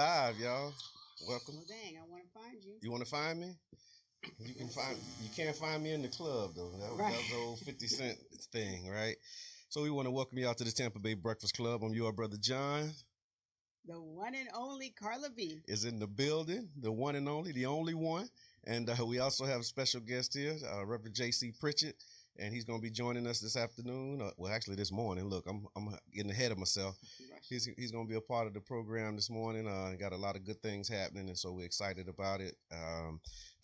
live, y'all. Welcome. Well, dang, I want to find you. You want to find me? You can find. You can't find me in the club though. That was the old 50 Cent thing, right? So we want to welcome you out to the Tampa Bay Breakfast Club. I'm your brother John. The one and only Carla B is in the building. The one and only, the only one. And we also have a special guest here, Reverend J.C. Prichett, and he's going to be joining us this afternoon. Well, actually, this morning. Look, I'm getting ahead of myself. He's going to be a part of the program this morning. Got a lot of good things happening, and so we're excited about it.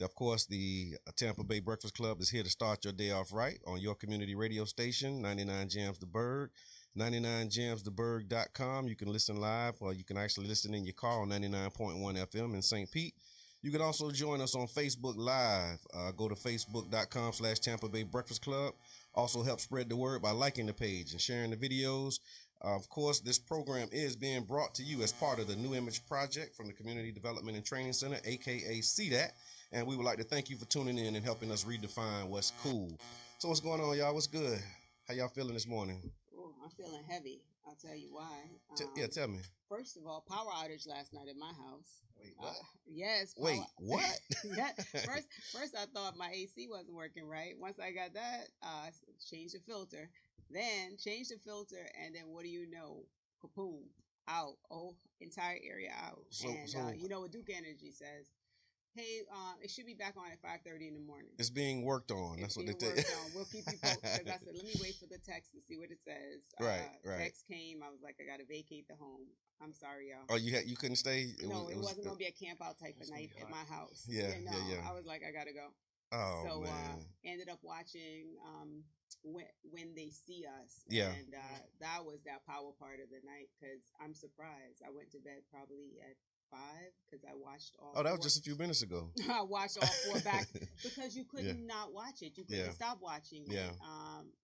Of course, the Tampa Bay Breakfast Club is here to start your day off right on your community radio station, 99 Jams the Berg. 99jamstheberg.com. You can listen live, or you can actually listen in your car on 99.1 FM in St. Pete. You can also join us on Facebook Live. Go to facebook.com/Tampa Bay Breakfast Club. Also help spread the word by liking the page and sharing the videos. Of course, this program is being brought to you as part of the New Image Project from the Community Development and Training Center, aka CDAT. And we would like to thank you for tuning in and helping us redefine what's cool. So what's going on, y'all? What's good? How y'all feeling this morning? Oh, I'm feeling heavy. I'll tell you why. Tell me. First of all, power outage last night at my house. Wait, what? Yes. Wait, what? Yeah. First, I thought my AC wasn't working right. Once I got that, changed the filter. Then changed the filter, and then what do you know? Kaboom! Out. Oh, entire area out. So you know what Duke Energy says? Hey, it should be back on at 5:30 in the morning. It's being worked on. That's what they tell you. We'll keep you posted. Because I said, let me wait for the text to see what it says. Right. Text came. I was like, I got to vacate the home. I'm sorry, y'all. Oh, you couldn't stay? It wasn't going to be a camp out type of night at my house. Yeah. I was like, I got to go. Oh, so, man. Ended up watching when they see us. Yeah. And that was that power part of the night because I'm surprised. I went to bed probably at 5 because I watched all. Oh, that was just a few minutes ago. I watched all 4 back because you couldn't not watch it. You couldn't stop watching it. Yeah.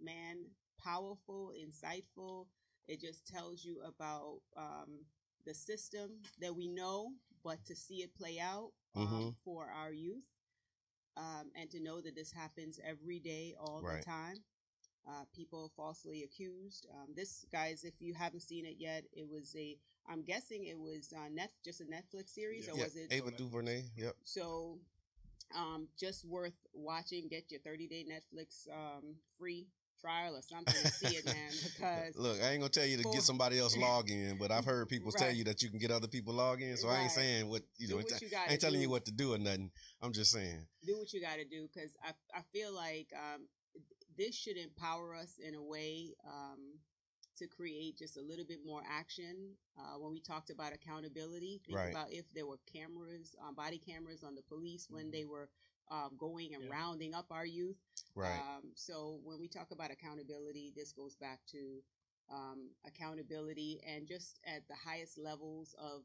Man, powerful, insightful. It just tells you about the system that we know, but to see it play out for our youth, and to know that this happens every day, all the time. People falsely accused. This, guys, if you haven't seen it yet, it was I'm guessing it was just a Netflix series, or was it Ava DuVernay? Yep. So, just worth watching. Get your 30-day Netflix free trial or something to see it, man. Because look, I ain't gonna tell you to get somebody else log in, but I've heard people tell you that you can get other people log in. So I ain't saying what I ain't telling you what to do or nothing. I'm just saying do what you got to do because I feel like this should empower us in a way to create just a little bit more action. When we talked about accountability, think about if there were cameras, body cameras on the police when they were going and rounding up our youth. Right. So when we talk about accountability, this goes back to accountability and just at the highest levels of,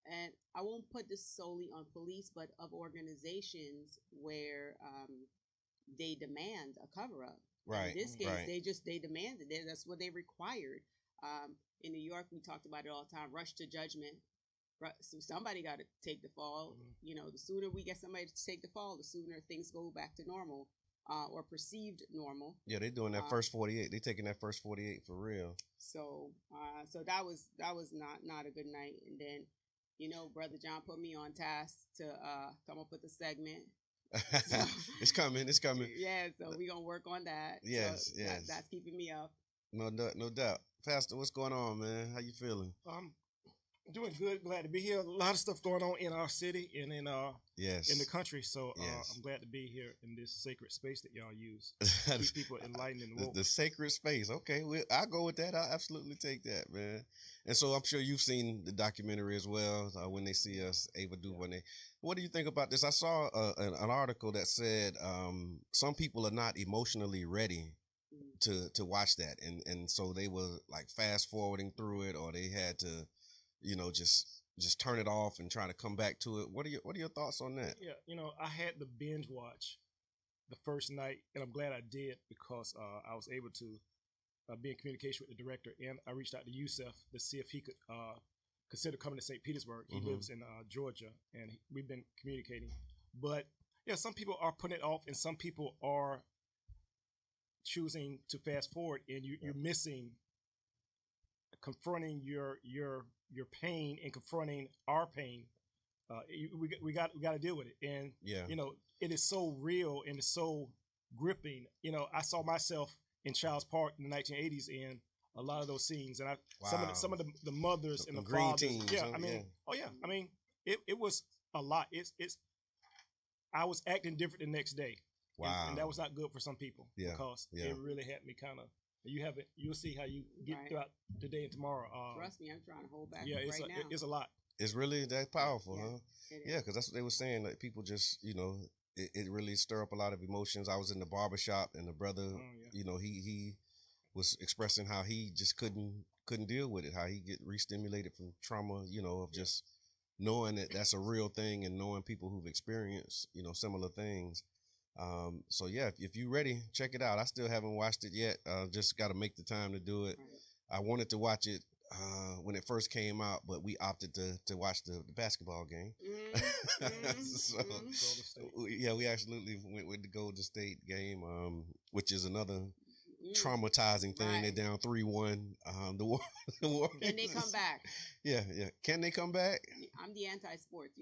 and I won't put this solely on police, but of organizations where they demand a cover up. Right. In this case, they demanded it. That's what they required. In New York, we talked about it all the time. Rush to judgment. So somebody got to take the fall. You know, the sooner we get somebody to take the fall, the sooner things go back to normal, or perceived normal. Yeah, they're doing that first 48. They're taking that first 48 for real. So that was not a good night. And then, you know, Brother John put me on task to come up with a segment. So, it's coming. Yeah, so we're gonna work on that. Yes. That's keeping me up. No doubt. Pastor, what's going on, man? How you feeling? Doing good. Glad to be here. A lot of stuff going on in our city and in the country. So I'm glad to be here in this sacred space that y'all use. Keep people enlightened and woke. The sacred space. Okay, I'll go with that. I'll absolutely take that, man. And so I'm sure you've seen the documentary as well, When They See Us, Ava DuVernay. What do you think about this? I saw an article that said some people are not emotionally ready to watch that, and so they were like fast forwarding through it, or they had to, you know, just turn it off and try to come back to it. What are your thoughts on that? Yeah, you know, I had the binge watch the first night, and I'm glad I did because I was able to be in communication with the director, and I reached out to Yusef to see if he could consider coming to St. Petersburg. He lives in Georgia, and we've been communicating. But yeah, some people are putting it off, and some people are choosing to fast forward, and you're missing confronting your pain and confronting our pain. We got to deal with it, and it is so real and it's so gripping. I saw myself in Child's Park in the 1980s in a lot of those scenes, and some of the mothers and the green fathers. Teams, I mean, I mean, it was a lot. It's I was acting different the next day. Wow. And that was not good for some people because it really had me kind of. You'll see how you get throughout today and tomorrow. Trust me, I'm trying to hold back. Now. It's a lot. It's really that powerful, huh? Yeah, because that's what they were saying. Like people just, it really stir up a lot of emotions. I was in the barbershop and the brother, he was expressing how he just couldn't deal with it, how he get re-stimulated from trauma, of just knowing that that's a real thing and knowing people who've experienced, similar things. So yeah, if you're ready, check it out. I still haven't watched it yet. Just got to make the time to do it. Right. I wanted to watch it when it first came out, but we opted to watch the basketball game. So we absolutely went with the Golden State game, which is another traumatizing thing. Right. They're down 3-1. The Warriors. Can they come back? Yeah. Can they come back? I'm the anti-sports.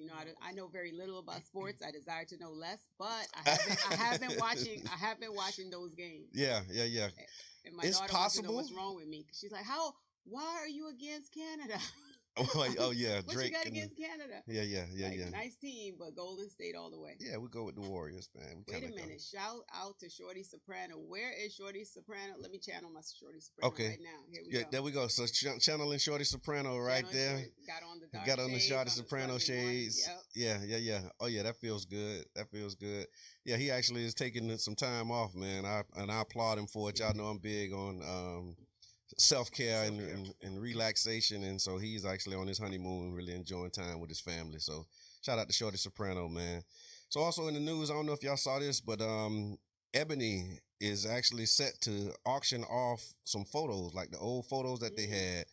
I know very little about sports. I desire to know less, but I have been watching those games. Yeah. And my daughter wants to know what's wrong with me. She's like, why are you against Canada? Oh yeah, what Drake. You got against Canada? Yeah. Nice team, but Golden State all the way. Yeah, we go with the Warriors, man. Wait a minute. Shout out to Shorty Soprano. Where is Shorty Soprano? Let me channel my Shorty Soprano right now. Here we go. There we go. So channeling Shorty Soprano right there. Got on the Shorty Soprano shades. Yep. Yeah. Oh yeah, that feels good. Yeah, he actually is taking some time off, man. I applaud him for it. Y'all know I'm big on self-care and relaxation, and so he's actually on his honeymoon, really enjoying time with his family. So shout out to Shorty Soprano, man. So also in the news, I don't know if y'all saw this, but Ebony is actually set to auction off some photos, like the old photos that they had.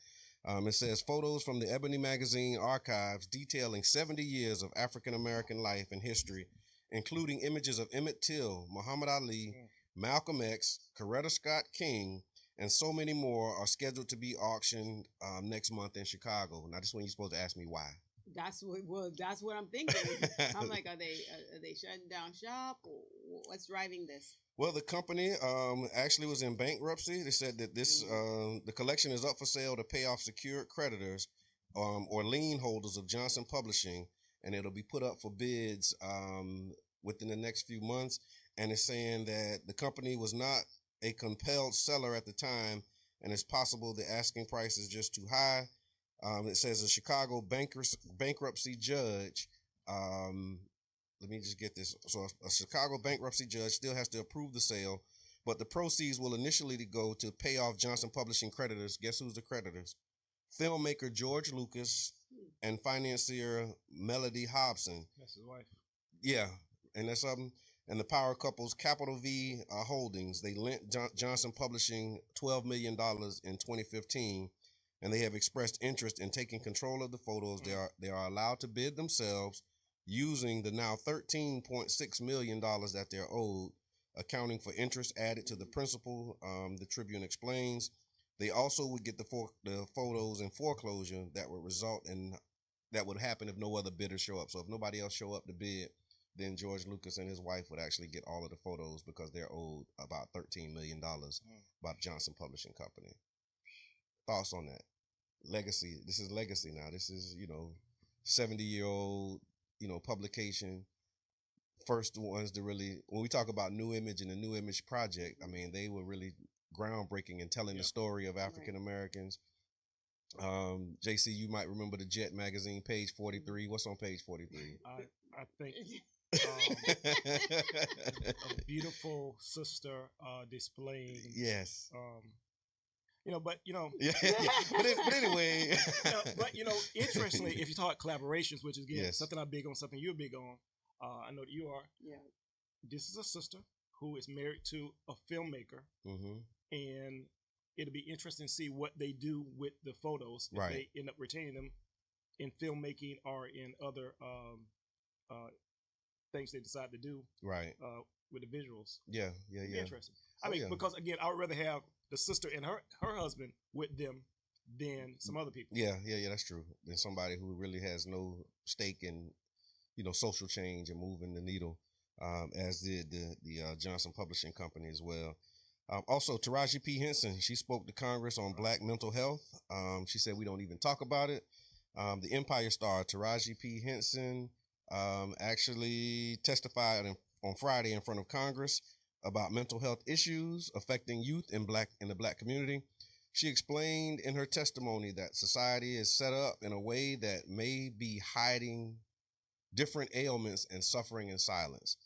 It says photos from the Ebony magazine archives detailing 70 years of African American life and history, including images of Emmett Till, Muhammad Ali, Malcolm X, Coretta Scott King, and so many more are scheduled to be auctioned next month in Chicago. Now, this is when you're supposed to ask me why. That's what I'm thinking. I'm like, are they shutting down shop? Or what's driving this? Well, the company actually was in bankruptcy. They said that this the collection is up for sale to pay off secured creditors or lien holders of Johnson Publishing, and it'll be put up for bids within the next few months. And it's saying that the company was not a compelled seller at the time, and it's possible the asking price is just too high. It says a Chicago bankruptcy judge. Let me just get this. So a Chicago bankruptcy judge still has to approve the sale, but the proceeds will initially go to pay off Johnson Publishing creditors. Guess who's the creditors? Filmmaker George Lucas and financier Melody Hobson. That's his wife. Yeah, and that's something. And the power couple's Capital V Holdings, they lent Johnson Publishing $12 million in 2015, and they have expressed interest in taking control of the photos. They are allowed to bid themselves using the now $13.6 million that they're owed, accounting for interest added to the principal, the Tribune explains. They also would get the photos in foreclosure that would happen if no other bidders show up. So if nobody else show up to bid, then George Lucas and his wife would actually get all of the photos because they're owed about $13 million by Johnson Publishing Company. Thoughts on that? Legacy. This is legacy now. This is, 70-year-old, publication. First ones to really, when we talk about New Image and the New Image Project, I mean, they were really groundbreaking in telling the story of African Americans. J.C., you might remember the Jet magazine, page 43. What's on page 43? I think a beautiful sister displaying. Yes. Yeah. But anyway. Interestingly, if you talk collaborations, which is again something I'm big on, something you're big on, I know that you are. Yeah. This is a sister who is married to a filmmaker, and it'll be interesting to see what they do with the photos. If they end up retaining them in filmmaking or in other things they decide to do with the visuals. Yeah. Interesting. I mean, because again, I would rather have the sister and her husband with them than some other people. Yeah, that's true. Than somebody who really has no stake in, social change and moving the needle, as did the Johnson Publishing Company as well. Also, Taraji P. Henson, she spoke to Congress on Black mental health. She said we don't even talk about it. The Empire star Taraji P. Henson actually testified on Friday in front of Congress about mental health issues affecting youth in the Black community. She explained in her testimony that society is set up in a way that may be hiding different ailments and suffering in silence.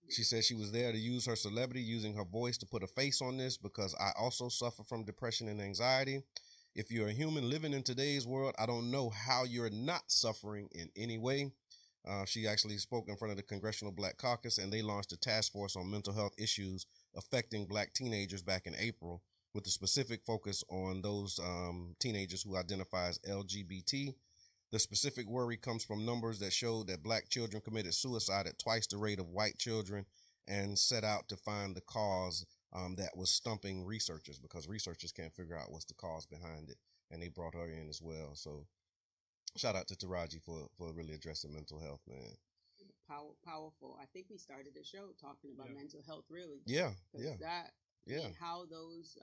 She said she was there to use her celebrity, using her voice to put a face on this, because I also suffer from depression and anxiety. If you're a human living in today's world, I don't know how you're not suffering in any way. She actually spoke in front of the Congressional Black Caucus, and they launched a task force on mental health issues affecting Black teenagers back in April, with a specific focus on those teenagers who identify as LGBT. The specific worry comes from numbers that showed that Black children committed suicide at twice the rate of white children, and set out to find the cause that was stumping researchers, because researchers can't figure out what's the cause behind it, and they brought her in as well. So shout out to Taraji for really addressing mental health, man. Powerful. I think we started the show talking about mental health, really. Yeah. And how those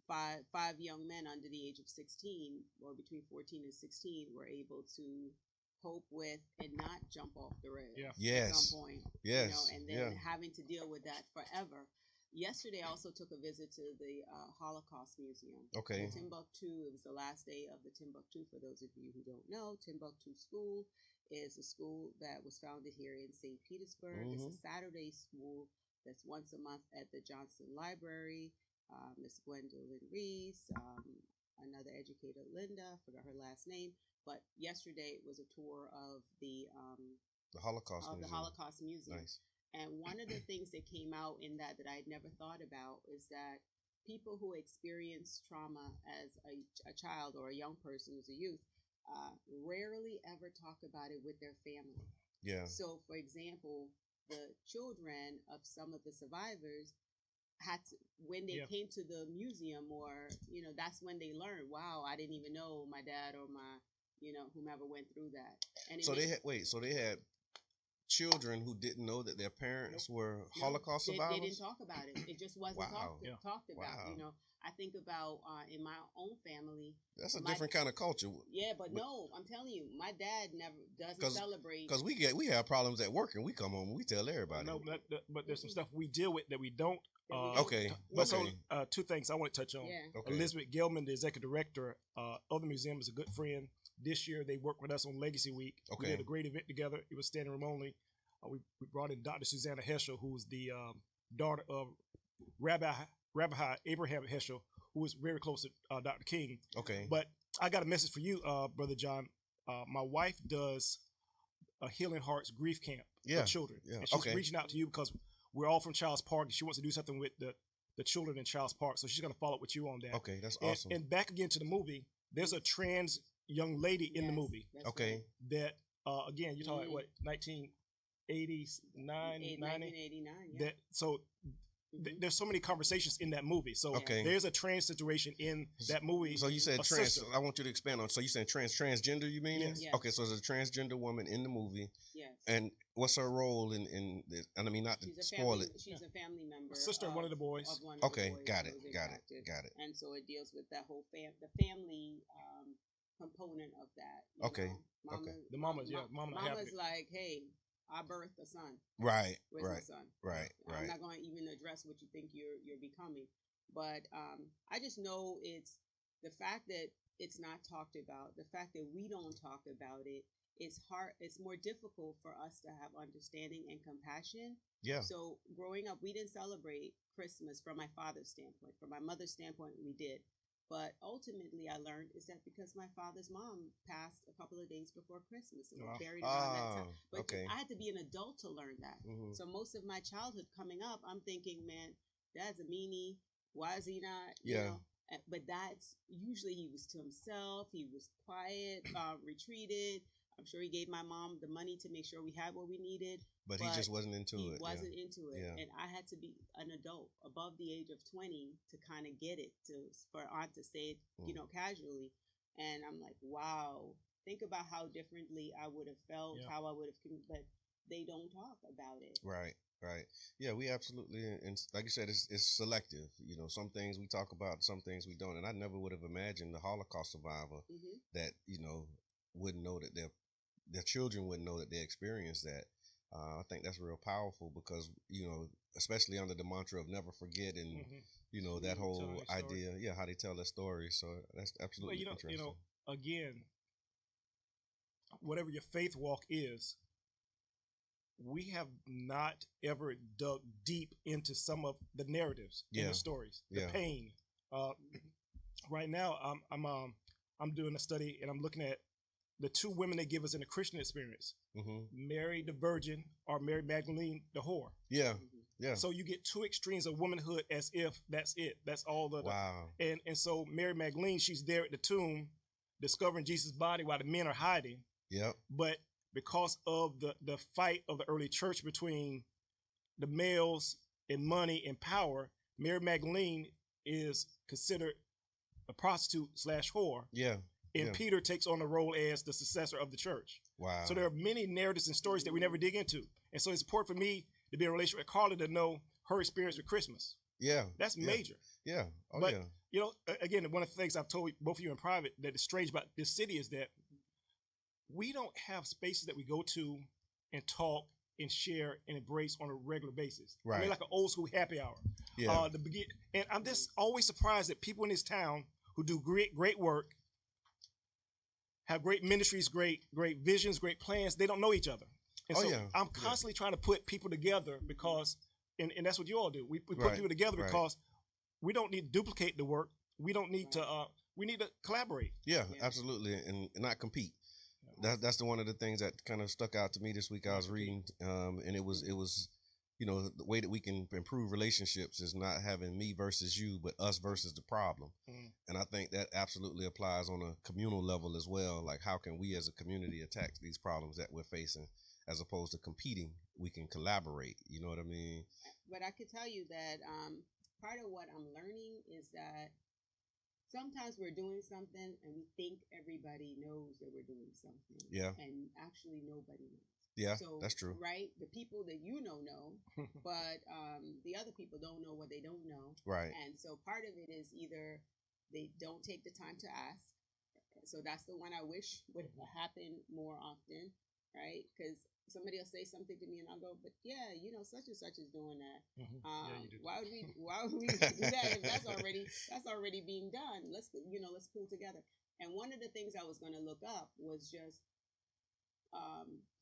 five young men under the age of 16, or between 14 and 16, were able to cope with and not jump off the rails at some point. And then having to deal with that forever. Yesterday, I also took a visit to the Holocaust Museum. Okay. In Timbuktu. It was the last day of the Timbuktu. For those of you who don't know, Timbuktu School is a school that was founded here in St. Petersburg. It's a Saturday school that's once a month at the Johnson Library. Miss Gwendolyn Reese, another educator, Linda, I forgot her last name. But yesterday it was a tour of the Holocaust Museum. Nice. And one of the things that came out in that I'd never thought about is that people who experience trauma as a child or a young person, as a youth, rarely ever talk about it with their family. Yeah. So, for example, the children of some of the survivors had to, when they came to the museum, or that's when they learned, wow, I didn't even know my dad or my whomever went through that. And so they had children who didn't know that their parents were Holocaust survivors? They didn't talk about it. It just wasn't talked about. Wow. I think about in my own family. That's a different kind of culture. Yeah, but no, I'm telling you, my dad never doesn't celebrate. Because we have problems at work, and we come home and we tell everybody. No, but there's some stuff we deal with that we don't. Okay. So, two things I want to touch on. Yeah. Okay. Elizabeth Gelman, the executive director of the museum, is a good friend. This year, they worked with us on Legacy Week. Okay. We did a great event together. It was standing room only. We brought in Dr. Susanna Heschel, who's the daughter of Rabbi Abraham Heschel, who was very close to Dr. King. Okay. But I got a message for you, Brother John. My wife does a Healing Hearts grief camp for children. Yeah. And she's reaching out to you because we're all from Childs Park, and she wants to do something with the children in Childs Park. So she's going to follow up with you on that. Okay, that's awesome. And back again to the movie, there's a trans young lady in the movie. Okay. That, again, you're talking about what, 1989, 1989, yeah. That, so there's so many conversations in that movie. So there's a trans situation in that movie. So you said trans. Sister. I want you to expand on. So you said transgender. You mean? Yes. Okay. So there's a transgender woman in the movie. Yes. And what's her role in this? And I mean, not to spoil it. She's a family member. Sister of one of the boys. Okay. Got it. And so it deals with that whole the family component of that. Okay. The mama's Mama's like, hey, I birthed a son. Right. Where's my son? Right. I'm not going to even address what you think you're becoming, but I just know it's the fact that it's not talked about. The fact that we don't talk about it is hard. It's more difficult for us to have understanding and compassion. Yeah. So growing up, we didn't celebrate Christmas from my father's standpoint. From my mother's standpoint, we did. But ultimately, I learned is that because my father's mom passed a couple of days before Christmas and was buried around that time. But I had to be an adult to learn that. Mm-hmm. So most of my childhood coming up, I'm thinking, man, Dad's a meanie. Why is he not? You know? But that's usually he was to himself. He was quiet, retreated. I'm sure he gave my mom the money to make sure we had what we needed. But he just wasn't into it. He wasn't into it. Yeah. And I had to be an adult above the age of 20 to kind of get it, for Aunt to say it, casually. And I'm like, wow, think about how differently I would have felt, how I would have, but they don't talk about it. Right. Right. Yeah, we absolutely, and like you said, it's selective. Some things we talk about, some things we don't. And I never would have imagined the Holocaust survivor that, wouldn't know that their children wouldn't know that they experienced that. I think that's real powerful because, especially under the mantra of never forget and, that whole idea, how they tell their story. So that's absolutely interesting. Again, whatever your faith walk is, we have not ever dug deep into some of the narratives in the stories, the pain. Right now, I'm doing a study and I'm looking at the two women they give us in the Christian experience: Mary the Virgin or Mary Magdalene the whore. Yeah, yeah. So you get two extremes of womanhood as if that's it. That's all the wow. And so Mary Magdalene, she's there at the tomb, discovering Jesus' body while the men are hiding. Yep. But because of the fight of the early church between the males and money and power, Mary Magdalene is considered a prostitute / whore. Yeah. And Peter takes on the role as the successor of the church. Wow. So there are many narratives and stories that we never dig into. And so it's important for me to be in a relationship with Carla to know her experience with Christmas. Yeah. That's major. Yeah. Oh, but, yeah. Again, one of the things I've told both of you in private that is strange about this city is that we don't have spaces that we go to and talk and share and embrace on a regular basis. Right. I mean, like an old school happy hour. Yeah. And I'm just always surprised that people in this town who do great work, have great ministries, great visions, great plans, they don't know each other. And so I'm constantly trying to put people together because, and that's what you all do. We put people together because we don't need to duplicate the work. We don't need to, we need to collaborate. Yeah, absolutely. And not compete. That's one of the things that kind of stuck out to me this week. I was reading, and it was, the way that we can improve relationships is not having me versus you, but us versus the problem. And I think that absolutely applies on a communal level as well. Like, how can we as a community attack these problems that we're facing, as opposed to competing? We can collaborate. You know what I mean? But I could tell you that part of what I'm learning is that sometimes we're doing something and we think everybody knows that we're doing something. Yeah. And actually nobody knows. Yeah, so, that's true. Right? The people that know, but the other people don't know what they don't know. Right. And so part of it is either they don't take the time to ask. So that's the one I wish would happen more often, right? Because somebody will say something to me and I'll go, but such and such is doing that. Why would we do that if that's already being done? Let's pull together. And one of the things I was going to look up was just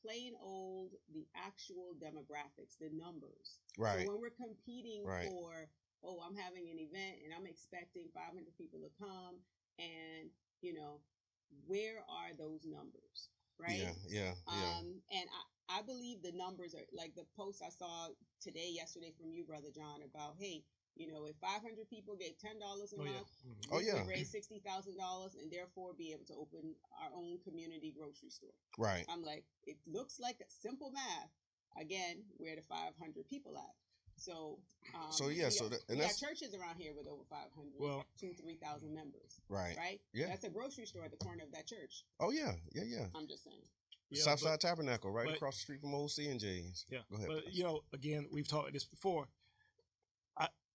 plain old, the actual demographics, the numbers. Right. So when we're competing for, I'm having an event and I'm expecting 500 people to come, and where are those numbers? Right. Yeah. And I believe the numbers are like the post I saw yesterday from you, Brother John, about, hey, if 500 people gave $10 a month, we could raise $60,000 and therefore be able to open our own community grocery store. Right. I'm like, it looks like a simple math. Again, where the 500 people at? So, we got churches around here with over 500, 2,000-3,000 members. Right. Right. Yeah. That's a grocery store at the corner of that church. Oh yeah. I'm just saying. Southside Tabernacle, right across the street from old C&J's. Yeah. Go ahead. But again, we've talked about this before.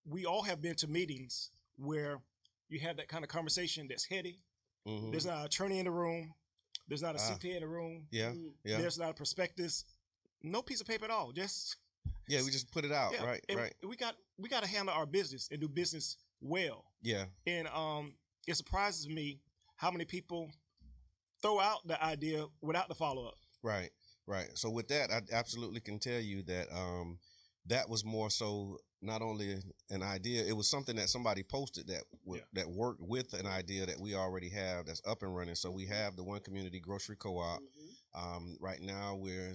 We all have been to meetings where you have that kind of conversation that's heady. There's not an attorney in the room. There's not a CPA in the room. Yeah. There's not a prospectus. No piece of paper at all. Just we just put it out. Yeah. Right. And right. We got to handle our business and do business well. Yeah. And it surprises me how many people throw out the idea without the follow up. Right. Right. So with that, I absolutely can tell you that that was more so not only an idea, it was something that somebody posted that worked with an idea that we already have that's up and running. So we have the One Community Grocery Co-op. Right now we're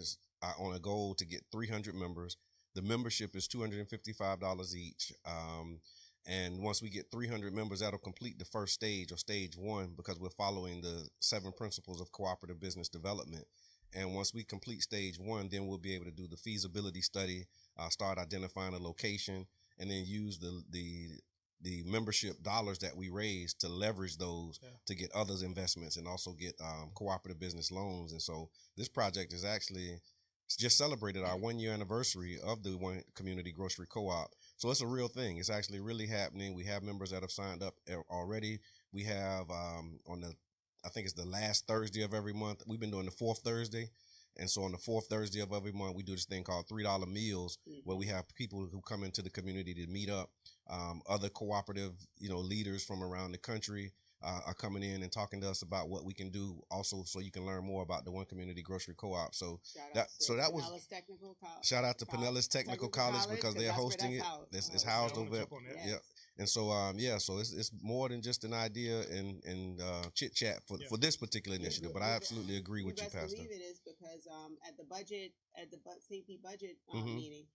on a goal to get 300 members. The membership is $255 each. And once we get 300 members, that'll complete the first stage, or stage 1, because we're following the 7 principles of cooperative business development. And once we complete stage 1, then we'll be able to do the feasibility study, start identifying a location, and then use the membership dollars that we raise to leverage those to get others investments, and also get cooperative business loans. And so this project is actually just celebrated our 1-year anniversary of the One Community Grocery Co-op. So it's a real thing. It's actually really happening. We have members that have signed up already. We have I think it's the last Thursday of every month. We've been doing the 4th Thursday. And so on the 4th Thursday of every month, we do this thing called $3 meals, where we have people who come into the community to meet up. Other cooperative, leaders from around the country are coming in and talking to us about what we can do. Also, so you can learn more about the One Community Grocery Co-op. So shout out to Pinellas Technical College, because they're hosting it. It's housed over there. Yeah. And so, so it's more than just an idea and chit chat for this particular initiative. But I absolutely agree with you, Pastor. Believe it is because at the St. Pete budget meeting,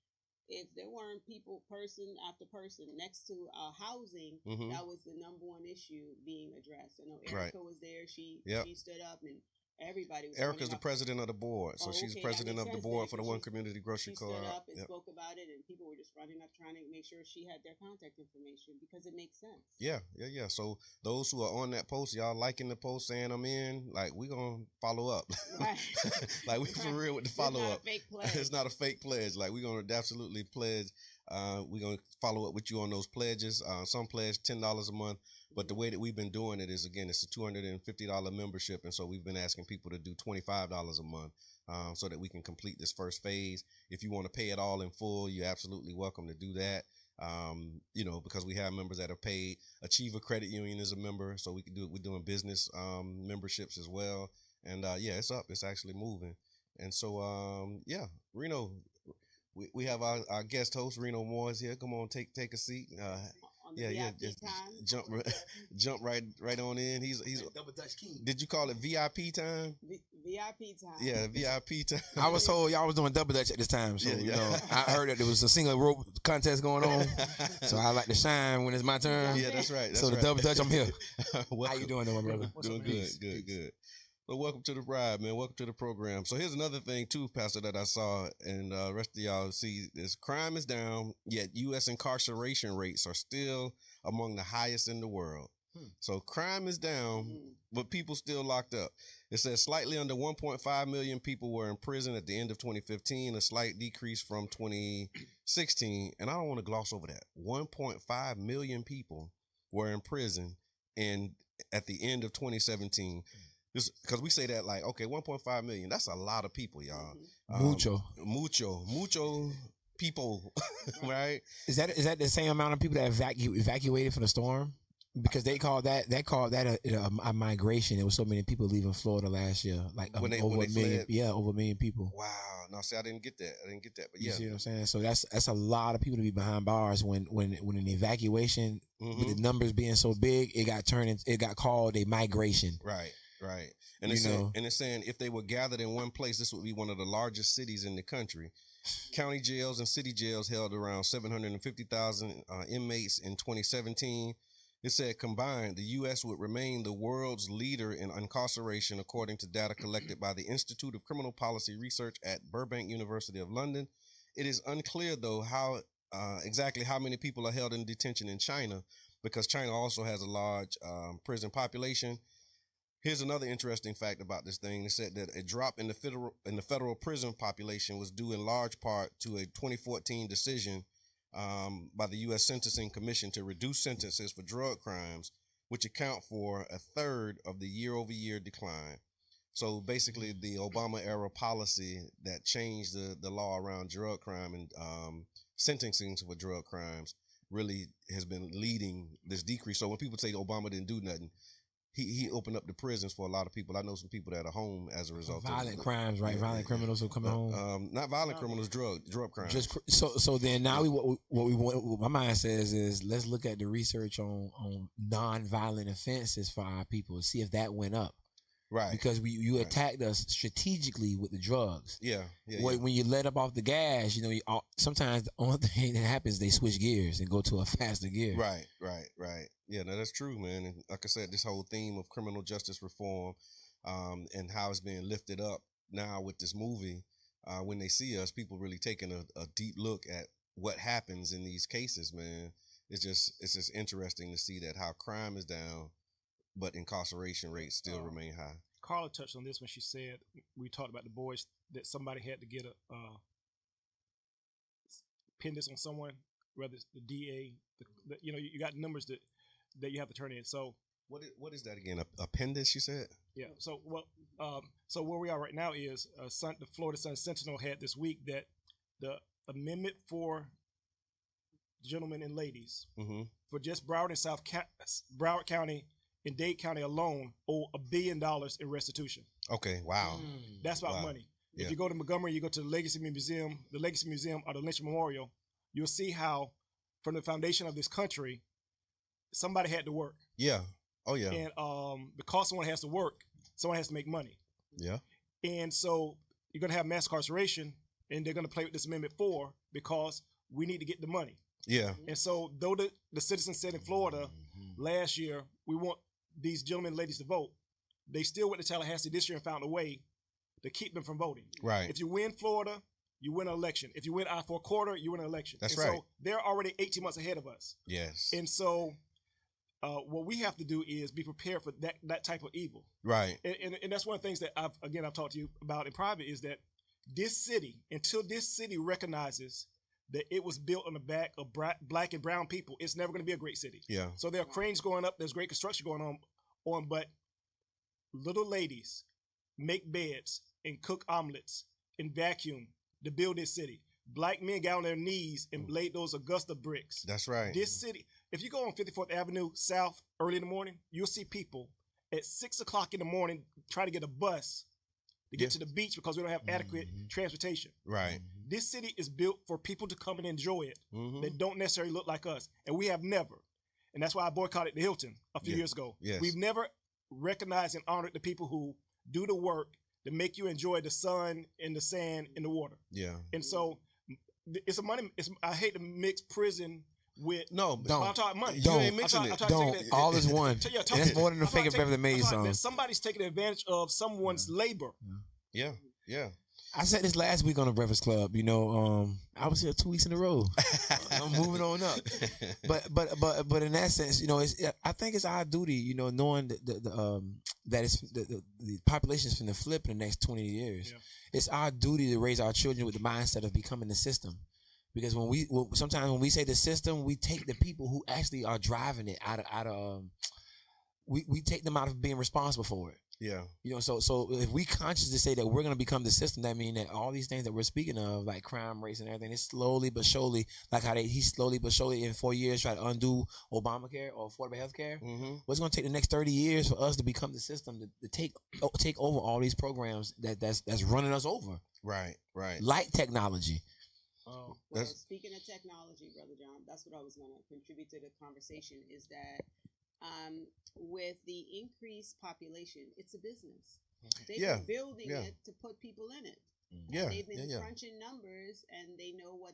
if there weren't people, person after person, next to housing, that was the number one issue being addressed. I know Erica was there. She stood up, and everybody was. Erica's the president of the board, so she's president of the board for the One Community Grocery Co-op. She stood up and spoke about it, and people were just running up trying to make sure she had their contact information, because it makes sense. Yeah. So those who are on that post, y'all liking the post, saying I'm in, like, we gonna follow up. Right. Like, we for real with the follow up. It's not a fake pledge. Like, we're gonna absolutely pledge. We're gonna follow up with you on those pledges. Some pledge $10 a month. But the way that we've been doing it is, again, it's a $250 membership. And so we've been asking people to do $25 a month so that we can complete this first phase. If you want to pay it all in full, you're absolutely welcome to do that. Because we have members that have paid. Achiever Credit Union is a member, so we can do it. We're doing business memberships as well. And it's up. It's actually moving. And so, Reno, we have our guest host, Reno Moore, is here. Come on, take a seat. Just jump right on in. He's Double Dutch King. Did you call it VIP time? VIP time. Yeah, VIP time. I was told y'all was doing double Dutch at this time, so I heard that there was a single rope contest going on. So I like to shine when it's my turn. Yeah, that's right. The double Dutch, I'm here. How you doing, my brother? Doing good. So welcome to the ride, man. Welcome to the program. So here's another thing too, Pastor, that I saw, and the rest of y'all see is crime is down, yet U.S. incarceration rates are still among the highest in the world. So crime is down, but people still locked up. It says slightly under 1.5 million people were in prison at the end of 2015, a slight decrease from 2016. And I don't want to gloss over that. 1.5 million people were in prison at the end of 2017. Because we say that like, okay, 1.5 million, that's a lot of people, y'all. Mucho people, right? Is that the same amount of people that evacuated from the storm? Because they called that a migration. There was so many people leaving Florida last year, like over a million. Yeah, over a million people. Wow. No, see, I didn't get that. But you see what I'm saying? So that's a lot of people to be behind bars when an evacuation, with the numbers being so big, it got called a migration. Right. And it's saying if they were gathered in one place, this would be one of the largest cities in the country. County jails and city jails held around 750,000 inmates in 2017. It said combined, the U.S. would remain the world's leader in incarceration, according to data collected by the Institute of Criminal Policy Research at Burbank University of London. It is unclear, though, exactly how many people are held in detention in China, because China also has a large prison population. Here's another interesting fact about this thing. It said that a drop in the federal prison population was due in large part to a 2014 decision by the U.S. Sentencing Commission to reduce sentences for drug crimes, which account for a third of the year-over-year decline. So basically, the Obama-era policy that changed the law around drug crime and sentencing for drug crimes really has been leading this decrease. So when people say Obama didn't do nothing, he opened up the prisons for a lot of people. I know some people that are home as a result violent crimes, right? Violent criminals who come home. Not violent criminals, drug crimes. So then now what my mind says is let's look at the research on non-violent offenses for our people, see if that went up. Right. Because you attacked us strategically with the drugs. Yeah. When you let up off the gas, sometimes the only thing that happens, they switch gears and go to a faster gear. Right. Yeah, no, that's true, man. And like I said, this whole theme of criminal justice reform, and how it's being lifted up now with this movie, when they see us, people really taking a deep look at what happens in these cases, man. It's just interesting to see that how crime is down, but incarceration rates still remain high. Carla touched on this when she said, we talked about the boys, that somebody had to get a pin this on someone, whether it's the DA, you got numbers that you have to turn in. So what is that again? Appendix, you said? Yeah. So so where we are right now is the Florida Sun Sentinel had this week that the amendment for gentlemen and ladies for just Broward and Broward County and Dade County alone owe $1 billion in restitution. Okay, wow. That's about money. Yeah. If you go to Montgomery, you go to the Legacy Museum or the Lynch Memorial, you'll see how from the foundation of this country, somebody had to work. Yeah. Oh yeah. And because someone has to work, someone has to make money. Yeah. And so you're gonna have mass incarceration, and they're gonna play with this Amendment 4 because we need to get the money. Yeah. And so though the citizens said in Florida last year, we want these gentlemen and ladies to vote, they still went to Tallahassee this year and found a way to keep them from voting. Right. If you win Florida, you win an election. If you win I-4 you win an election. That's and right. So they're already 18 months ahead of us. Yes. And so what we have to do is be prepared for that type of evil. Right. And that's one of the things that I've talked to you about in private is that until this city recognizes that it was built on the back of black and brown people, it's never going to be a great city. Yeah. So there are cranes going up, there's great construction going on, but little ladies make beds and cook omelets and vacuum to build this city. Black men got on their knees and laid those Augusta bricks. That's right. This city, if you go on 54th Avenue South early in the morning, you'll see people at 6 o'clock in the morning trying to get a bus to get to the beach because we don't have adequate transportation. Right. This city is built for people to come and enjoy it that don't necessarily look like us. And we have never. And that's why I boycotted the Hilton a few years ago. Yes. We've never recognized and honored the people who do the work to make you enjoy the sun and the sand and the water. Yeah. And so it's a money. I hate to mix prison with don't. I'm talking money. You ain't mention it. Don't. All is one. That's more than the fake of Beverly Maze song. Somebody's taking advantage of someone's labor. Yeah. Yeah. I said this last week on the Breakfast Club. I was here 2 weeks in a row. I'm moving on up. But in that sense, I think it's our duty, knowing that it's the population is going to flip in the next 20 years. Yeah. It's our duty to raise our children with the mindset of becoming the system. Because sometimes when we say the system, we take the people who actually are driving it out of we take them out of being responsible for it. Yeah. So if we consciously say that we're going to become the system, that means that all these things that we're speaking of, like crime rates and everything, it's slowly but surely, like how he slowly but surely in 4 years try to undo Obamacare or affordable health care. What's going to take the next 30 years for us to become the system to take over all these programs that's running us over? Right. Like technology. Well, speaking of technology, Brother John, that's what I was going to contribute to the conversation is that with the increased population, it's a business. They've been building it to put people in it. Yeah, they've been crunching numbers, and they know what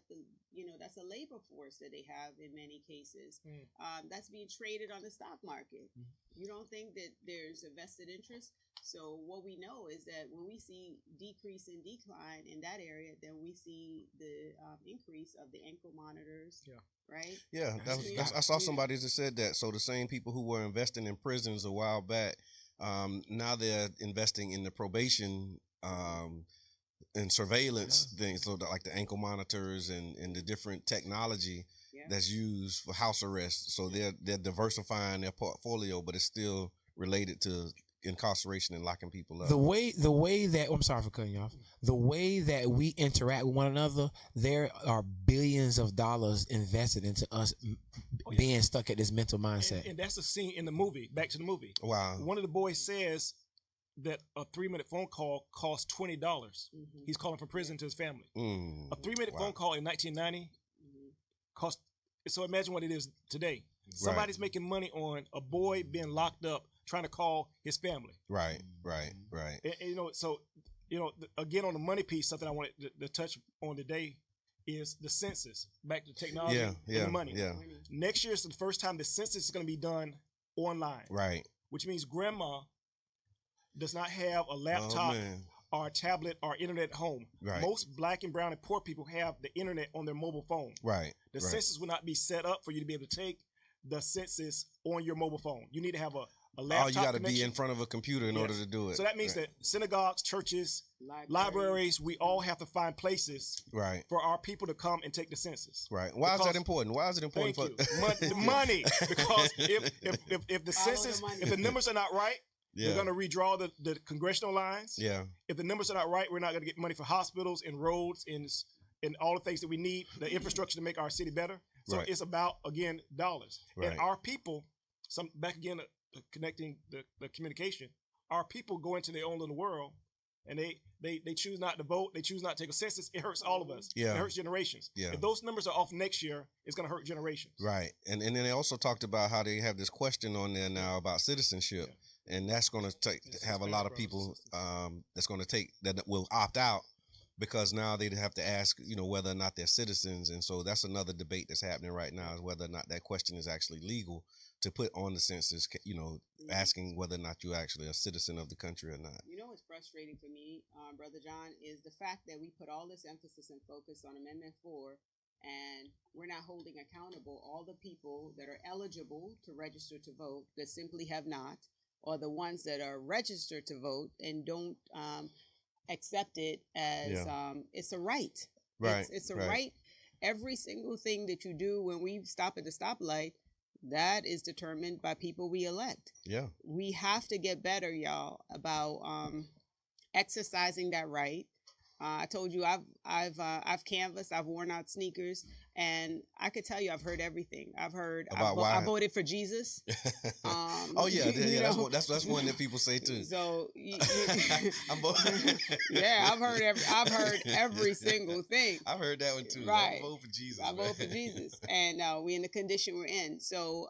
that's a labor force that they have in many cases. That's being traded on the stock market. You don't think that there's a vested interest? So what we know is that when we see decrease and decline in that area, then we see the increase of the ankle monitors. Yeah. Right? Yeah, I saw somebody that said that. So the same people who were investing in prisons a while back, now they're investing in the probation and surveillance things, so like the ankle monitors and the different technology that's used for house arrest. So they're diversifying their portfolio, but it's still related to incarceration and locking people up. The way that I'm sorry for cutting you off. The way that we interact with one another, there are billions of dollars invested into us being stuck at this mental mindset. And that's a scene in the movie. Back to the movie. Wow. One of the boys says that a 3-minute phone call costs $20. He's calling from prison to his family. A 3-minute phone call in 1990 cost. So imagine what it is today. Somebody's making money on a boy being locked up trying to call his family. Right. And so again, on the money piece, something I wanted to touch on today is the census. Back to technology and the money. Yeah. Next year is the first time the census is going to be done online. Right. Which means grandma does not have a laptop or a tablet or internet at home. Right. Most black and brown and poor people have the internet on their mobile phone. Right. The census will not be set up for you to be able to take the census on your mobile phone. You need to have a laptop. Oh, you got to be in front of a computer in order to do it. So that means that synagogues, churches, libraries, we all have to find places for our people to come and take the census. Right. Why is that important? Why is it important? The money. Because if the census, if the numbers are not right, we're going to redraw the congressional lines. Yeah. If the numbers are not right, we're not going to get money for hospitals and roads and all the things that we need, the infrastructure to make our city better. So it's about, again, dollars. Right. And our people, connecting the communication, our people go into their own little world and they choose not to vote. They choose not to take a census. It hurts all of us. Yeah. It hurts generations. Yeah. If those numbers are off next year, it's going to hurt generations. Right. And then they also talked about how they have this question on there now about citizenship. Yeah. And that's going to have a lot of people that will opt out because now they'd have to ask, whether or not they're citizens. And so that's another debate that's happening right now is whether or not that question is actually legal to put on the census, asking whether or not you're actually a citizen of the country or not. What's frustrating for me, Brother John, is the fact that we put all this emphasis and focus on Amendment 4 and we're not holding accountable all the people that are eligible to register to vote that simply have not, or the ones that are registered to vote and don't accept it as it's a right. Right. It's a right. Every single thing that you do when we stop at the stoplight, that is determined by people we elect. Yeah. We have to get better, y'all, about exercising that right. I told you I've canvassed, I've worn out sneakers, and I could tell you I've heard everything. I've heard I voted for Jesus. Oh yeah, that's one that people say too. So I'm voting. Yeah, I've heard every single thing. I've heard that one too. Right. I vote for Jesus. I vote for Jesus, and we in the condition we're in. So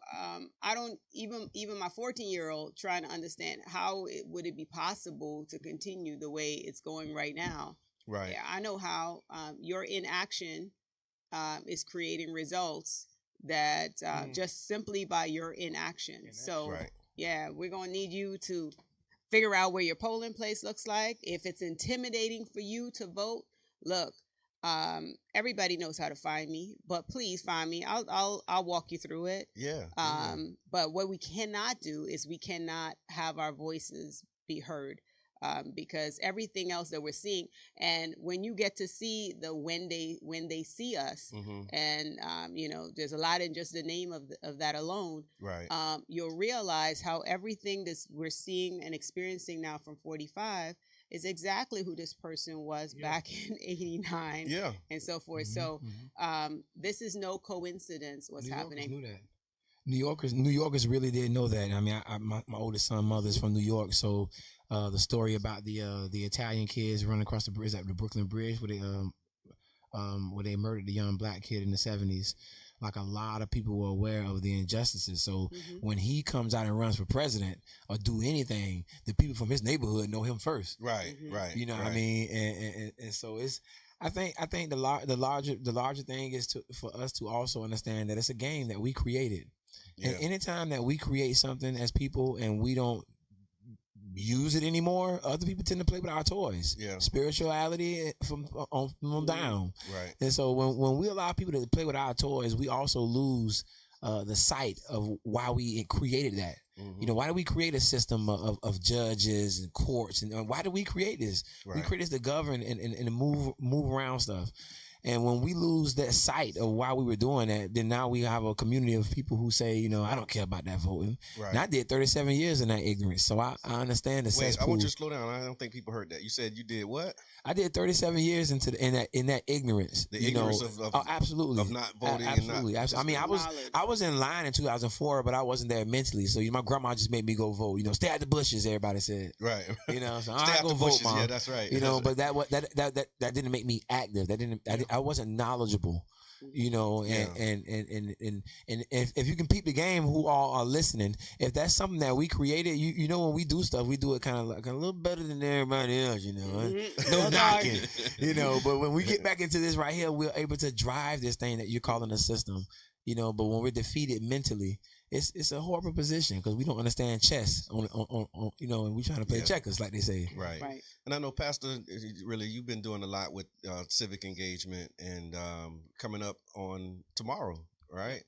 I don't even my 14-year-old trying to understand how would it be possible to continue the way it's going right now. Right. Yeah, I know how your inaction is creating results that just simply by your inaction. So, yeah, we're going to need you to figure out where your polling place looks like. If it's intimidating for you to vote, look, everybody knows how to find me, but please find me. I'll walk you through it. Yeah. But what we cannot do is we cannot have our voices be heard. Because everything else that we're seeing, and when you get to see when they see us, and there's a lot in just the name of that alone, right? You'll realize how everything that we're seeing and experiencing now from 45 is exactly who this person was back in 89, and so forth. So this is no coincidence. What's happening? Knew that. New Yorkers really didn't know that. I mean, my oldest son, mother's from New York, so. The story about the Italian kids running across the bridge at the Brooklyn Bridge where they murdered the young black kid in the 70s. Like a lot of people were aware of the injustices. So when he comes out and runs for president or do anything, the people from his neighborhood know him first. Right, right. You know what I mean? And so it's. I think the larger thing is for us to also understand that it's a game that we created. Yeah. And anytime that we create something as people and we don't use it anymore, other people tend to play with our toys. Yeah. Spirituality from down. Right. And so when we allow people to play with our toys, we also lose the sight of why we created that. Why did we create a system of judges and courts, and why did we create this? Right. We created this to govern and move around stuff. And when we lose that sight of why we were doing that, then now we have a community of people who say, I don't care about that voting. Right. And I did 37 years in that ignorance. So I understand the cesspool. I want you to slow down. I don't think people heard that. You said you did what? I did 37 years in that ignorance. The ignorance of absolutely. Of not voting. Absolutely. And not, I mean, I was in line in 2004, but I wasn't there mentally. So my grandma just made me go vote. Stay out the bushes, everybody said. Right. So I go vote, Mom. Yeah, that's right. But that didn't make me active. I wasn't knowledgeable. you know, and if you can peep the game, who all are listening, if that's something that we created, you know, when we do stuff, we do it kind of like a little better than everybody else, you know, no knocking, you know, but when we get back into this right here, we're able to drive this thing that you're calling a system, you know, but when we're defeated mentally, it's a horrible position because we don't understand chess on you know, and we trying to play checkers like they say. Right. And I know, Pastor, really, you've been doing a lot with civic engagement and coming up on tomorrow, right?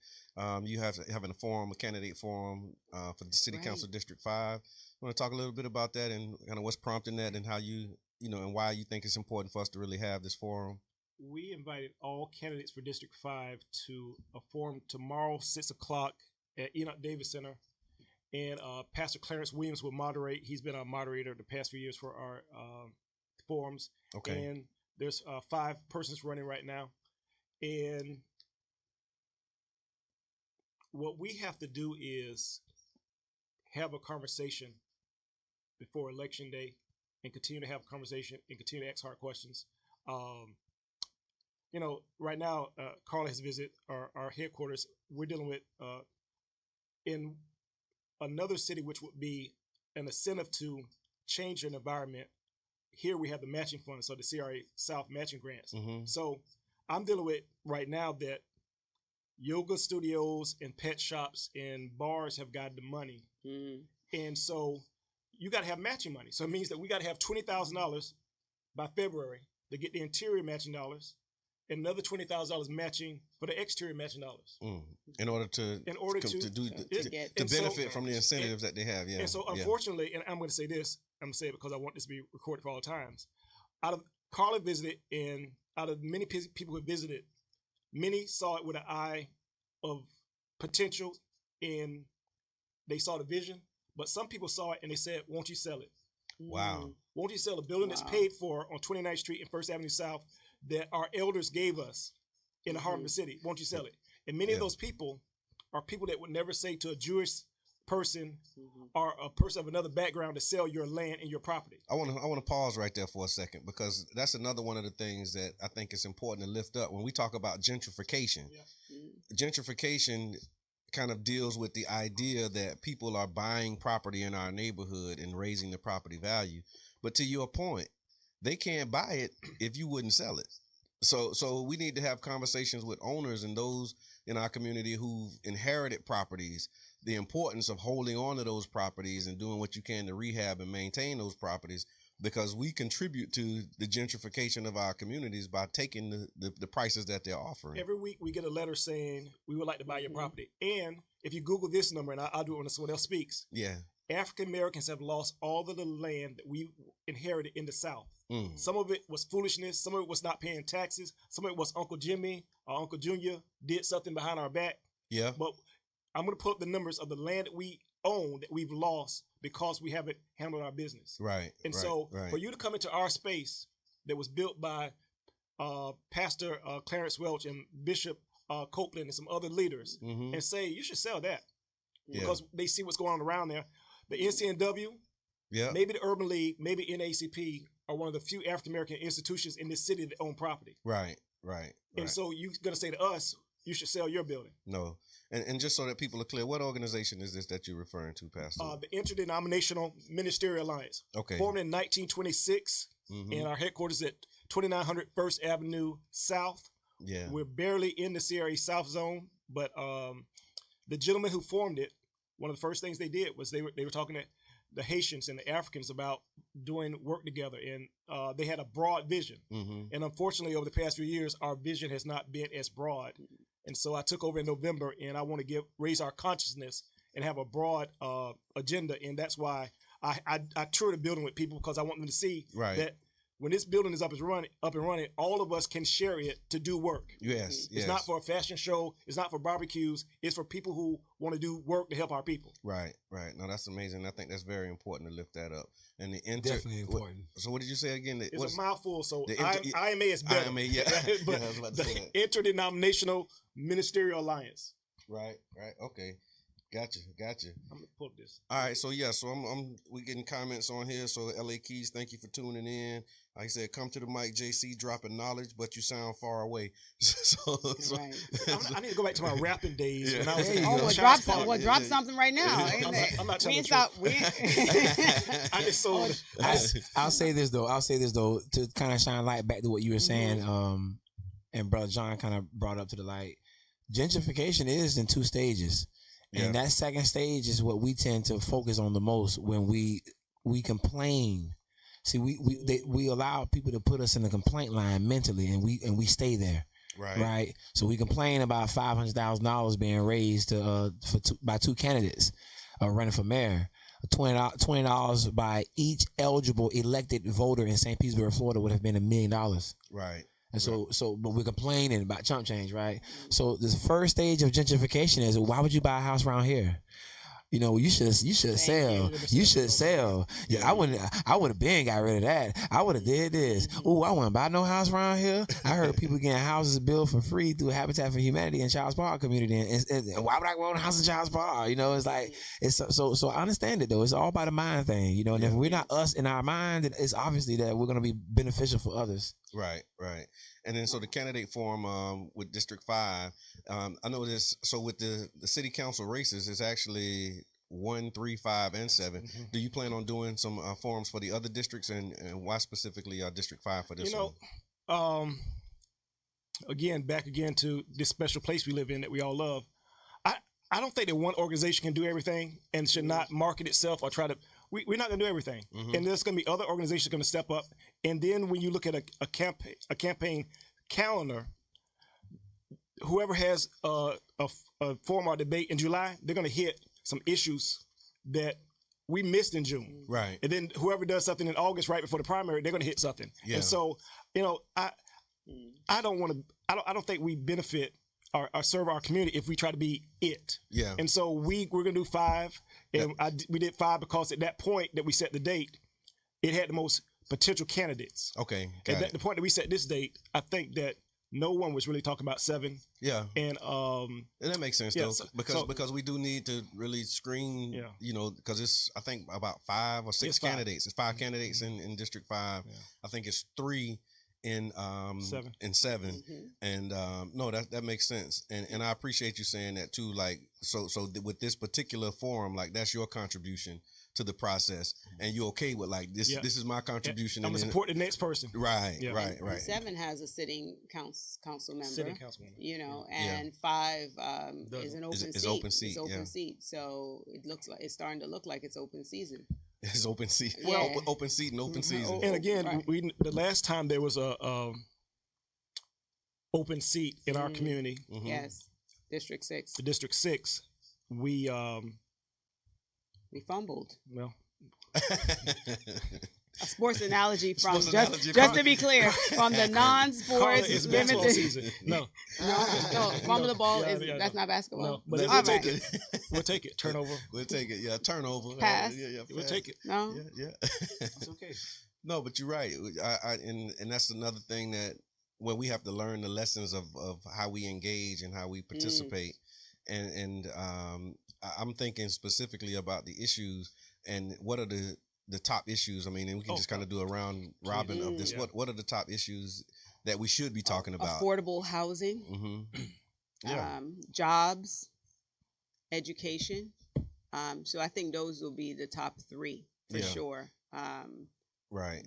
You having a forum, a candidate forum for the City Council District 5. You want to talk a little bit about that and kind of what's prompting that and how you know, and why you think it's important for us to really have this forum? We invited all candidates for District 5 to a forum tomorrow, 6 o'clock at Enoch Davis Center. And Pastor Clarence Williams will moderate. He's been our moderator the past few years for our forums. Okay. And there's 5 persons running right now. And what we have to do is have a conversation before Election Day and continue to have a conversation and continue to ask hard questions. You know, right now, Carla has visited our headquarters. We're dealing with in another city, which would be an incentive to change an environment. Here we have the matching fund, so the CRA South matching grants. So I'm dealing with right now that yoga studios and pet shops and bars have got the money. And so you got to have matching money. So it means that we got to have $20,000 by February to get the interior matching dollars, and another $20,000 matching for the exterior matching dollars. In order to benefit from the incentives that they have. Yeah. And so unfortunately, and I'm going to say this, I'm going to say it because I want this to be recorded for all times. Carla visited, and out of many people who visited, many saw it with an eye of potential, and they saw the vision. But some people saw it and they said, "Won't you sell it?" Wow. Won't you sell a building that's paid for on 29th Street and 1st Avenue South that our elders gave us in the heart of the city? Won't you sell it? And many of those people are people that would never say to a Jewish person or a person of another background to sell your land and your property. I want to pause right there for a second, because that's another one of the things that I think is important to lift up when we talk about gentrification. Gentrification kind of deals with the idea that people are buying property in our neighborhood and raising the property value. But to your point, they can't buy it if you wouldn't sell it. So we need to have conversations with owners and those in our community who've inherited properties, the importance of holding on to those properties and doing what you can to rehab and maintain those properties, because we contribute to the gentrification of our communities by taking the prices that they're offering. Every week we get a letter saying we would like to buy your property. And if you Google this number, and I'll do it when someone else speaks. African Americans have lost all of the land that we inherited in the South. Some of it was foolishness. Some of it was not paying taxes. Some of it was Uncle Jimmy or Uncle Junior did something behind our back. But I'm going to put up the numbers of the land that we own that we've lost because we haven't handled our business. For you to come into our space that was built by Pastor Clarence Welch and Bishop Copeland and some other leaders and say you should sell that because they see what's going on around there. The NCNW, maybe the Urban League, maybe NACP are one of the few African American institutions in this city that own property. And so you're going to say to us, you should sell your building. No. And just so that people are clear, what organization is this that you're referring to, Pastor? The Interdenominational Ministerial Alliance. Formed in 1926, and our headquarters at 2900 1st Avenue South. We're barely in the CRA South Zone, but the gentleman who formed it, one of the first things they did was they were talking to the Haitians and the Africans about doing work together, and they had a broad vision. And unfortunately, over the past few years, our vision has not been as broad. And so I took over in November, and I want to raise our consciousness and have a broad agenda. And that's why I tour the building with people, because I want them to see that when this building is up and running, all of us can share it to do work. It's not for a fashion show. It's not for barbecues. It's for people who want to do work to help our people. Right. No, that's amazing. I think that's very important to lift that up. And definitely important. So what did you say again? It's a mouthful. So IMA is better. IMA, but I was about to say that. Interdenominational Ministerial Alliance. Right. Okay. Gotcha. I'm gonna pull up this. All right, so yeah, so we getting comments on here. So LA Keys, thank you for tuning in. Like I said, come to the mic, JC, dropping knowledge, but you sound far away. Right. I need to go back to my rapping days when I was. There you Oh, go. well, drop something right now. I'm not We telling ain't the stop. truth. I just sold. I'll say this though, to kind of shine light back to what you were saying. And Brother John kind of brought up to the light. Gentrification is in 2 stages. And that second stage is what we tend to focus on the most when we complain. See, we allow people to put us in the complaint line mentally, and we stay there. Right. So we complain about $500,000 being raised by 2 candidates running for mayor. $20 by each eligible elected voter in St. Petersburg, Florida, would have been $1 million. Right. And but we're complaining about chump change, right? So the first stage of gentrification is, why would you buy a house around here? You know, you should sell. You should sell. Yeah, I would have been got rid of that. I would have did this. Oh, I wouldn't buy no house around here. I heard people getting houses built for free through Habitat for Humanity and Child's Park community. And why would I want a house in Child's Park? You know, it's like so I understand it though. It's all about a mind thing, you know. And if we're not us in our mind, then it's obviously that we're gonna be beneficial for others. Right. And then so the candidate forum with District 5, I know this. So with the city council races, it's actually 1, 3, 5, and 7. Mm-hmm. Do you plan on doing some forums for the other districts, and why specifically District 5 for this one? Again, back to this special place we live in that we all love. I don't think that one organization can do everything and should not market itself or try to. We're not going to do everything, and there's going to be other organizations going to step up. And then when you look at a campaign calendar, whoever has a forum or debate in July, they're going to hit some issues that we missed in June. Right. And then whoever does something in August right before the primary, they're going to hit something. Yeah. And so, I don't think we benefit or serve our community if we try to be it. Yeah. And so we're going to do 5. And we did 5 because at that point that we set the date, it had the most potential candidates. Okay. And at the point that we set this date, I think that no one was really talking about 7. Yeah. And that makes sense though, because we do need to really screen, you know, because it's I think about 5 or 6 candidates. It's 5 candidates in District 5. Yeah. I think it's 3 in 7. And no, that makes sense, and I appreciate you saying that too. Like so with this particular forum, like that's your contribution to the process, and you're okay with like this. This is my contribution. I'm gonna support the next person. Right, right. And 7 has a sitting council member. You know, and 5 is an open seat. It's open seat. So it looks like it's starting to look like it's open season. It's open seat. Well, open seat and open season. And again, the last time there was a open seat in our community. Yes, District 6. The District 6, we fumbled. Well, a sports analogy from just to be clear, from the non-sports limited season. No, fumble the ball that's not basketball. No, but we'll take it. We'll take it. Turnover. We'll take it. Yeah, turnover. Pass. Yeah, we'll take it. No. Yeah. It's okay. No, but you're right. And that's another thing that we have to learn the lessons of how we engage and how we participate. And I'm thinking specifically about the issues and what are the top issues. I mean, and we can just kind of do a round robin of this. What are the top issues that we should be talking about? Affordable housing, jobs, education. So I think those will be the top 3 for sure. Right.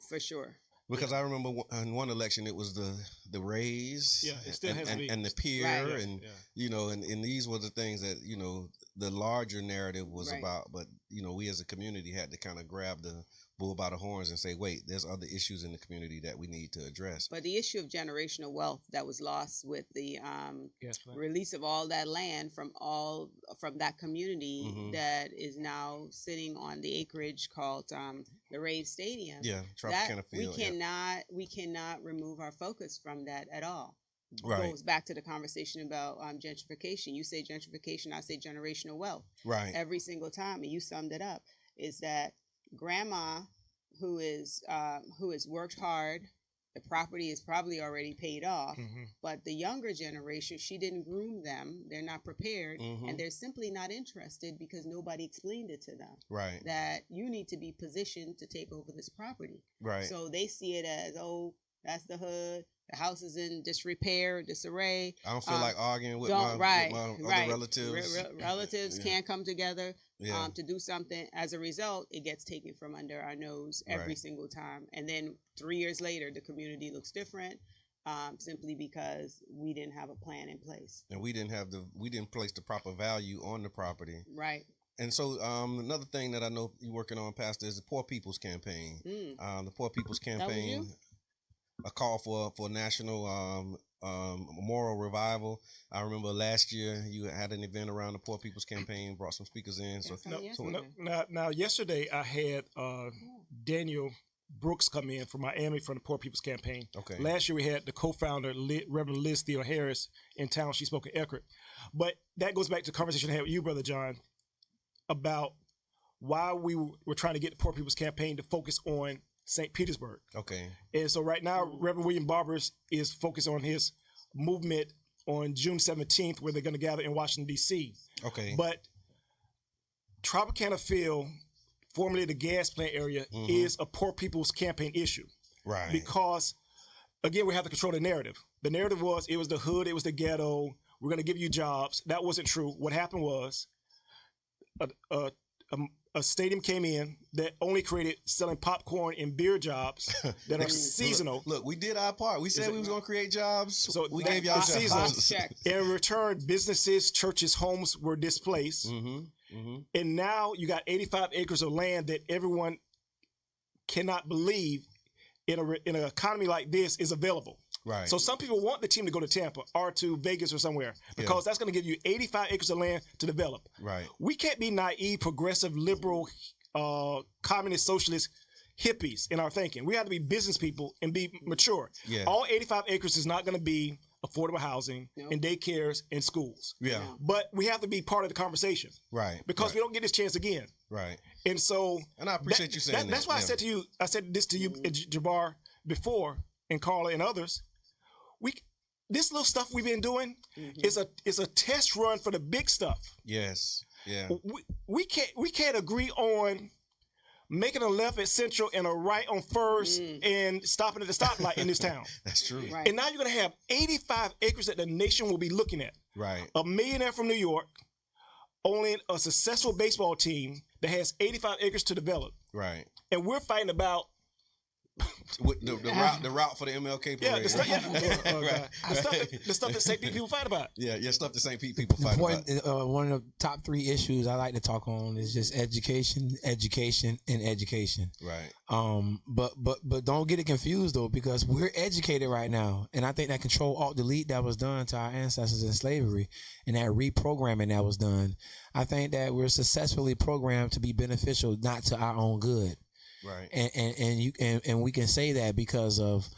For sure. Because I remember in one election it was the raise, it still has to be. And the peer, and you know, and these were the things that you know the larger narrative was about. But you know, we as a community had to kind of grab the bull by the horns and say, wait, there's other issues in the community that we need to address. But the issue of generational wealth that was lost with the release of all that land from that community that is now sitting on the acreage called the Rays Stadium. Yeah, Tropicana Field. We cannot remove our focus from that at all. Right. Goes back to the conversation about gentrification. You say gentrification, I say generational wealth. Right. Every single time, and you summed it up, is that grandma who has worked hard, the property is probably already paid off. But the younger generation, she didn't groom them. They're not prepared, and they're simply not interested because nobody explained it to them. Right. That you need to be positioned to take over this property. Right. So they see it as, oh, that's the hood. The house is in disrepair, disarray. I don't feel like arguing with my other relatives. Relatives can't come together Yeah. to do something. As a result, it gets taken from under our nose every single time. And then 3 years later, the community looks different simply because we didn't have a plan in place. And we didn't place the proper value on the property. Right. And so another thing that I know you're working on, Pastor, is the Poor People's Campaign. The Poor People's Campaign, a call for national moral revival. I remember last year you had an event around the Poor People's Campaign, brought some speakers in. Now, yesterday I had Daniel Brooks come in from Miami from the Poor People's Campaign. Okay. Last year we had the co-founder, Reverend Liz Theo Harris, in town. She spoke at Eckerd. But that goes back to the conversation I had with you, Brother John, about why we were trying to get the Poor People's Campaign to focus on St. Petersburg. Okay. And so right now, Reverend William Barbers is focused on his movement on June 17th, where they're going to gather in Washington, D.C. Okay. But Tropicana Field, formerly the gas plant area, is a Poor People's Campaign issue. Right. Because, again, we have to control the narrative. The narrative was it was the hood, it was the ghetto, we're going to give you jobs. That wasn't true. What happened was a stadium came in that only created selling popcorn and beer jobs that are seasonal. Look, we did our part. We said we was going to create jobs. So we gave y'all jobs. In return, businesses, churches, homes were displaced. And now you got 85 acres of land that everyone cannot believe in an economy like this is available. Right. So some people want the team to go to Tampa or to Vegas or somewhere because that's going to give you 85 acres of land to develop. Right. We can't be naive, progressive, liberal, communist, socialist hippies in our thinking. We have to be business people and be mature. Yeah. All 85 acres is not going to be affordable housing and daycares and schools. Yeah. But we have to be part of the conversation. Right. Because we don't get this chance again. Right. And so... And I appreciate you saying that. That's why I said to you, I said this to you, Jabbar, before, and Carla and others. This little stuff we've been doing is a test run for the big stuff. Yes. Yeah. We can't agree on making a left at Central and a right on First and stopping at the stoplight in this town. That's true. Right. And now you're going to have 85 acres that the nation will be looking at. Right. A millionaire from New York owning a successful baseball team that has 85 acres to develop. Right. And we're fighting about with the route for the MLK parade. Yeah, the stuff that St. Pete people fight about. Yeah, stuff that St. Pete people fight about. One of the top 3 issues I like to talk on is just education, and education. Right. But don't get it confused though, because we're educated right now, and I think that Control Alt Delete that was done to our ancestors in slavery, and that reprogramming that was done, I think that we're successfully programmed to be beneficial, not to our own good. Right. And we can say that because of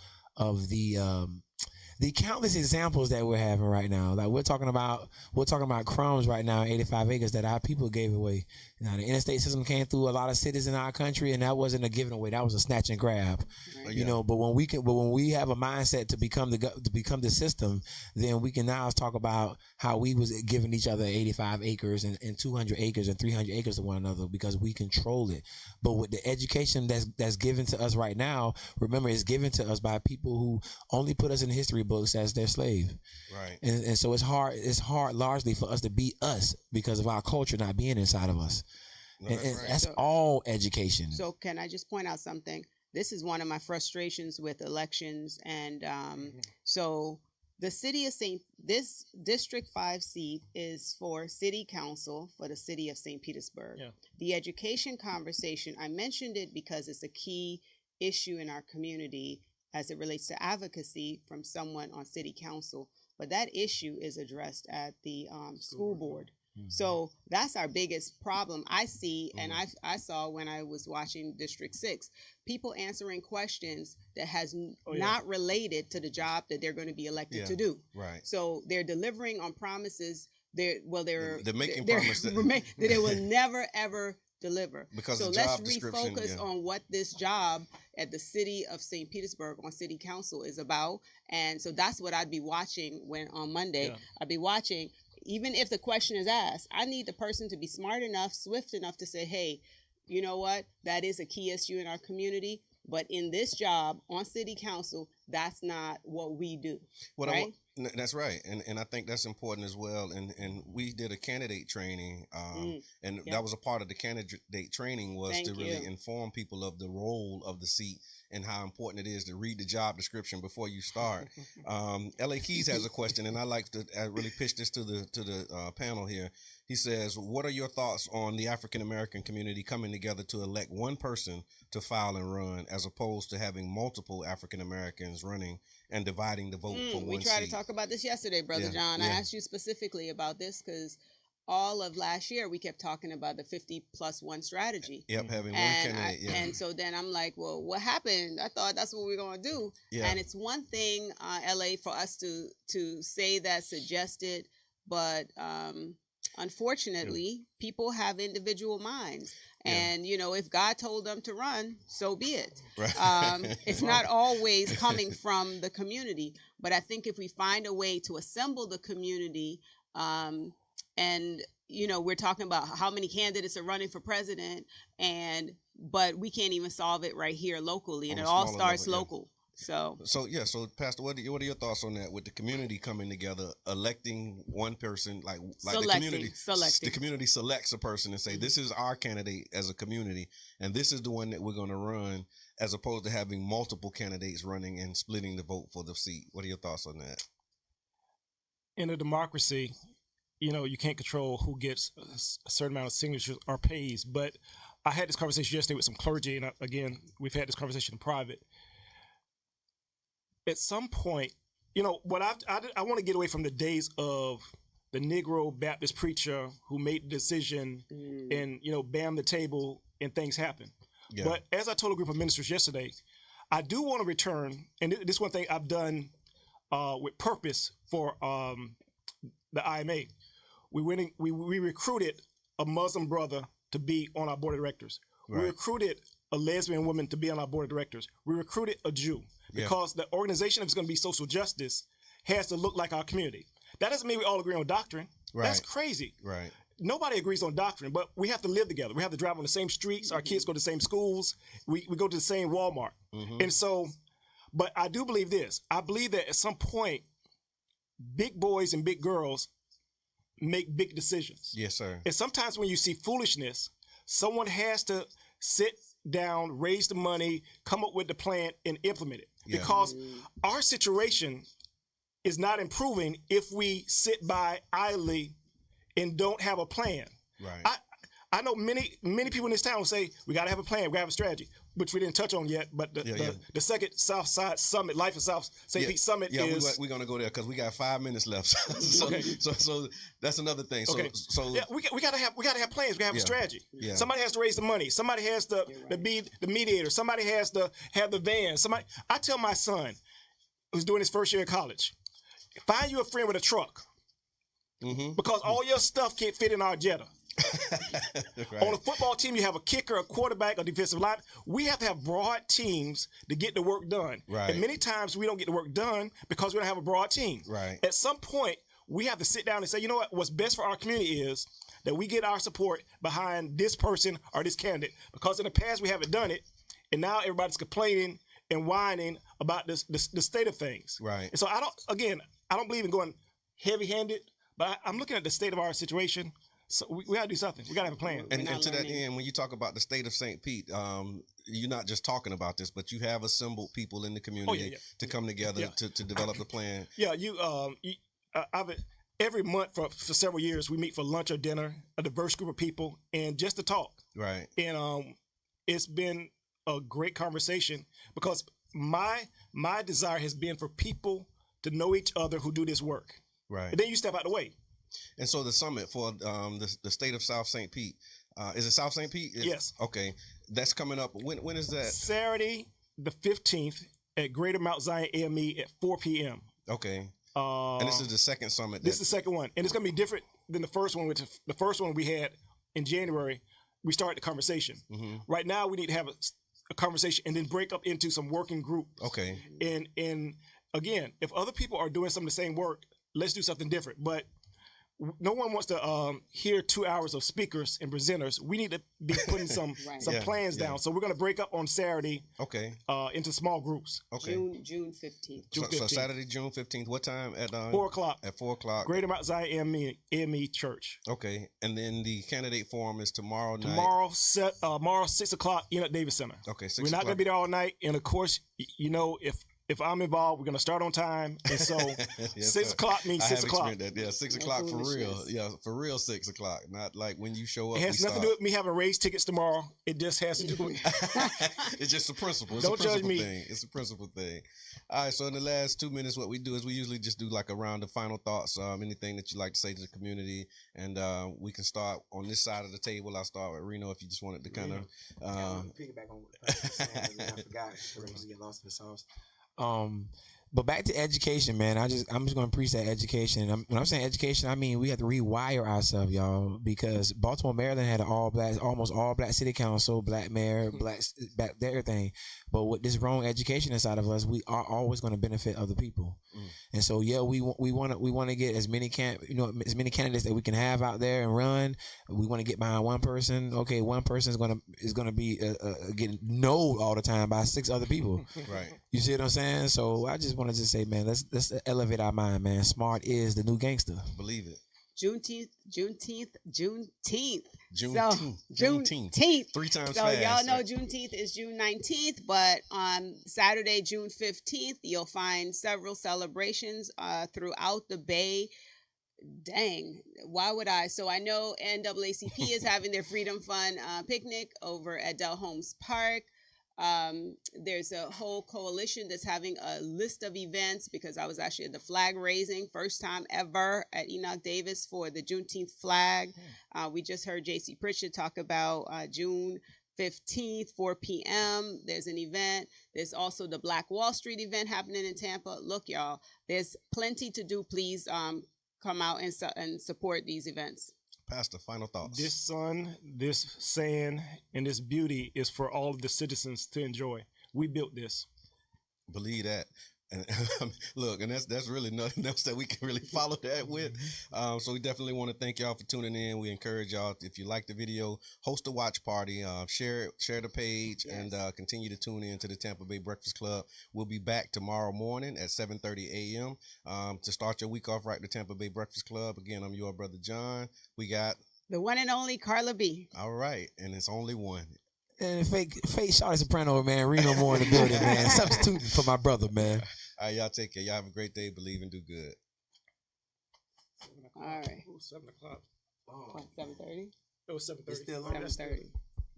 the countless examples that we're having right now. Like we're talking about crumbs right now, 85 acres that our people gave away. Now the interstate system came through a lot of cities in our country, and that wasn't a giving away. That was a snatch and grab. Right. You know, but when we have a mindset to become the system, then we can now talk about how we was giving each other 85 acres and 200 acres and 300 acres to one another because we control it. But with the education that's given to us right now, remember, it's given to us by people who only put us in history books as their slave. Right. And so it's hard largely for us to be us because of our culture not being inside of us. No, and right. that's all education. So can I just point out something? This is one of my frustrations with elections. And so the city of this District 5 seat is for city council for the city of St. Petersburg. Yeah. The education conversation, I mentioned it because it's a key issue in our community as it relates to advocacy from someone on city council. But that issue is addressed at the school board. So that's our biggest problem I see, and I saw when I was watching District 6, people answering questions that has not related to the job that they're going to be elected to do. Right. So they're delivering on promises. They're making promises that they will never ever deliver. Because so the let's job description, refocus on what this job at the city of St. Petersburg on city council is about. And so that's what I'd be watching when on Monday. I'd be watching, even if the question is asked, I need the person to be smart enough, swift enough to say, hey, you know what, that is a key issue in our community, but in this job on city council, that's not what we do. Well, right? That's right, and I think that's important as well. And we did a candidate training, and that was a part of the candidate training was to really inform people of the role of the seat and how important it is to read the job description before you start. L.A. Keys has a question, and I like to really pitch this to the panel here. He says, what are your thoughts on the African American community coming together to elect one person to file and run, as opposed to having multiple African Americans running and dividing the vote for one seat? We tried to talk about this yesterday, Brother John. I asked you specifically about this because all of last year we kept talking about the 50+1 strategy. Yep, having one candidate. And so then I'm like, well, what happened? I thought that's what we were going to do. And it's one thing, LA, for us to say that, suggested, but unfortunately, people have individual minds. And, you know, if God told them to run, so be it. It's not always coming from the community. But I think if we find a way to assemble the community, and, you know, we're talking about how many candidates are running for president, but we can't even solve it right here locally. And it all starts local. So Pastor, what are your thoughts on that? With the community coming together, electing one person, like the community selects a person and say, this is our candidate as a community, and this is the one that we're going to run, as opposed to having multiple candidates running and splitting the vote for the seat. What are your thoughts on that? In a democracy, you know, you can't control who gets a certain amount of signatures or pays. But I had this conversation yesterday with some clergy, and again, we've had this conversation in private. At some point, you know, what I want to get away from the days of the Negro Baptist preacher who made the decision and, you know, bam the table and things happen. Yeah. But as I told a group of ministers yesterday, I do want to return, and this is one thing I've done with purpose for the IMA. We recruited a Muslim brother to be on our board of directors. Right. We recruited a lesbian woman to be on our board of directors. We recruited a Jew. Because the organization that's going to be social justice has to look like our community. That doesn't mean we all agree on doctrine. Right. That's crazy. Right. Nobody agrees on doctrine, but we have to live together. We have to drive on the same streets. Our kids go to the same schools. We go to the same Walmart. And so, but I do believe this. I believe that at some point, big boys and big girls make big decisions. Yes, sir. And sometimes when you see foolishness, someone has to sit down, raise the money, come up with the plan, and implement it. Yeah. Because our situation is not improving if we sit by idly and don't have a plan. Right. I know many people in this town will say, we got to have a plan, we got to have a strategy, which we didn't touch on yet, but the second Southside Summit, Life of South St. Pete Summit is... we're going to go there because we got 5 minutes left. So that's another thing. So we got to have plans, we got to have a strategy. Yeah. Somebody has to raise the money. Somebody has to be the mediator. Somebody has to have the van. I tell my son, who's doing his first year of college, find you a friend with a truck, because all your stuff can't fit in our Jetta. Right. On a football team, you have a kicker, a quarterback, a defensive line. We have to have broad teams to get the work done. Right. And many times we don't get the work done because we don't have a broad team. Right. At some point, we have to sit down and say, you know what? What's best for our community is that we get our support behind this person or this candidate. Because in the past, we haven't done it. And now everybody's complaining and whining about the state of things. Right. And so I don't believe in going heavy-handed, but I'm looking at the state of our situation. So we got to do something. We got to have a plan. And to that end, when you talk about the state of St. Pete, you're not just talking about this, but you have assembled people in the community to come together to develop the plan. Yeah, every month for several years, we meet for lunch or dinner, a diverse group of people, and just to talk. Right. And it's been a great conversation because my desire has been for people to know each other who do this work. Right. And then you step out the way. And so the summit for the state of South St. Pete, is it South St. Pete? Yes. Okay. That's coming up. When is that? Saturday the 15th at Greater Mount Zion AME at 4 p.m. Okay. And this is the second summit. This is the second one. And it's going to be different than the first one, which the first one we had in January. we start the conversation. Mm-hmm. Right now, we need to have a conversation and then break up into some working groups. Okay. And again, if other people are doing some of the same work, let's do something different. But no one wants to hear 2 hours of speakers and presenters. We need to be putting some plans down. So we're going to break up on Saturday. Okay. Into small groups. Okay. June 15th. So Saturday, June 15th. What time? At 4:00. At 4:00. Greater Mount Zion AME Church. Okay. And then the candidate forum is tomorrow night. Tomorrow 6:00 in at Davis Center. Okay. 6 We're not going to be there all night. And of course, you know, if I'm involved, we're going to start on time. And so yes, 6:00 means 6 o'clock. That. Yeah, 6 o'clock for real. Yeah, for real 6 o'clock. Not like when you show up. It has nothing to do with me having race tickets tomorrow. It just has to do with it's just a principle. It's Don't a principle judge me. thing. It's a principle thing. All right, so in the last 2 minutes, what we do is we usually just do like a round of final thoughts, anything that you'd like to say to the community. And we can start on this side of the table. I'll start with Reno if you just wanted to kind of piggyback on what the person said, and I forgot because I was getting lost in the sauce. But back to education, man. I'm just going to preach that education. When I'm saying education, I mean we have to rewire ourselves, y'all, because Baltimore, Maryland had an almost all black city council, black mayor, black everything. But with this wrong education inside of us, we are always going to benefit other people. And so, yeah, we want to get as many candidates that we can have out there and run. We want to get behind one person. Okay, one person is gonna be getting no all the time by 6 other people. right. You see what I'm saying? So I just wanted to say, man, let's elevate our mind, man. Smart is the new gangster. Believe it. Juneteenth. Juneteenth. 3 times So fast. y'all know Juneteenth is June 19th, but on Saturday, June 15th, you'll find several celebrations throughout the Bay. Dang, why would I? So I know NAACP is having their Freedom Fund picnic over at Del Holmes Park. There's a whole coalition that's having a list of events because I was actually at the flag raising, first time ever at Enoch Davis for the Juneteenth flag. We just heard J.C. Pritchett talk about June 15th, 4 p.m. There's an event. There's also the Black Wall Street event happening in Tampa. Look, y'all, there's plenty to do. Please come out and support these events. Pastor, final thoughts. This sun, this sand, and this beauty is for all of the citizens to enjoy. We built this. Believe that. And look, and that's really nothing else that we can really follow that with. So we definitely want to thank y'all for tuning in. We encourage y'all, if you like the video, host a watch party, share the page, and continue to tune in to the Tampa Bay Breakfast Club. We'll be back tomorrow morning at 7:30 a.m. To start your week off right, the Tampa Bay Breakfast Club. Again, I'm your brother John. We got the one and only Carla B. All right, and it's only one. And fake Shawty Soprano, man. Reno more in the building, man. Substituting for my brother, man. All right, y'all take care. Y'all have a great day. Believe and do good. All right. Ooh, 7 o'clock. What, 7:30? It was 7:30. It's still on. 7:30. Is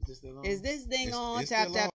this still on? Is this thing on? It's Tap, still tap. on.